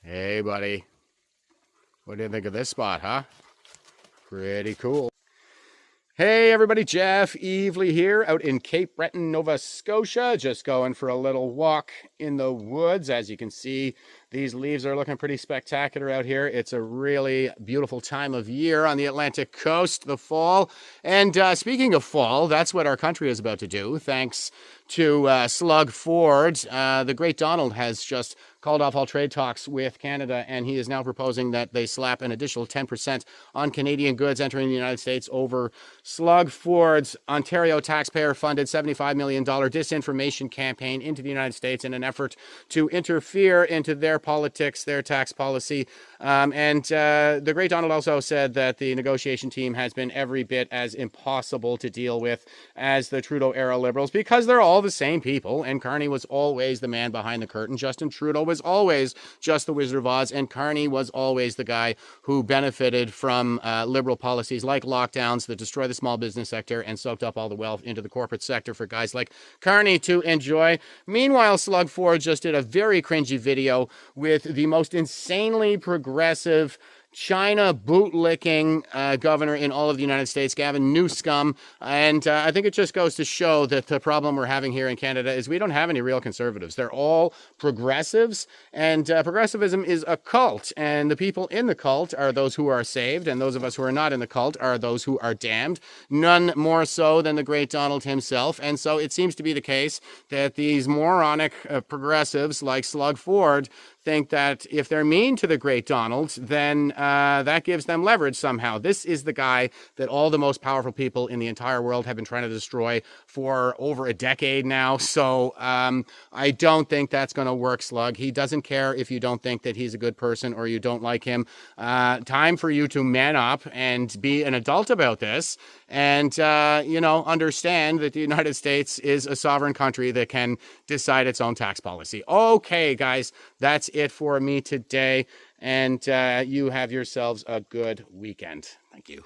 Hey, buddy. What do you think of this spot, huh? Pretty cool. Hey, everybody. Jeff Evely here out in Cape Breton, Nova Scotia. Just going for a little walk in the woods. As you can see, these leaves are looking pretty spectacular out here. It's a really beautiful time of year on the Atlantic coast, the fall. And speaking of fall, that's what our country is about to do. Thanks to Slug Ford, the great Donald has just called off all trade talks with Canada, and he is now proposing that they slap an additional 10% on Canadian goods entering the United States over Slug Ford's Ontario taxpayer-funded $75 million disinformation campaign into the United States in an effort to interfere into their politics, their tax policy. The great Donald also said that the negotiation team has been every bit as impossible to deal with as the Trudeau-era Liberals, because they're all the same people, and Carney was always the man behind the curtain. Justin Trudeau was always just the Wizard of Oz, and Carney was always the guy who benefited from Liberal policies like lockdowns that destroy the small business sector and soaked up all the wealth into the corporate sector for guys like Carney to enjoy. Meanwhile, Slug Ford just did a very cringy video with the most insanely progressive China bootlicking governor in all of the United States, Gavin Newscum. And I think it just goes to show that the problem we're having here in Canada is we don't have any real conservatives. They're all progressives, and progressivism is a cult. And the people in the cult are those who are saved, and those of us who are not in the cult are those who are damned. None more so than the great Donald himself. And so it seems to be the case that these moronic progressives like Slug Ford think that if they're mean to the great Donald, then that gives them leverage somehow. This is the guy that all the most powerful people in the entire world have been trying to destroy for over a decade now. So I don't think that's going to work, Slug. He doesn't care if you don't think that he's a good person or you don't like him. Time for you to man up and be an adult about this and, understand that the United States is a sovereign country that can decide its own tax policy. Okay, guys, that's it for me today, and you have yourselves a good weekend. Thank you.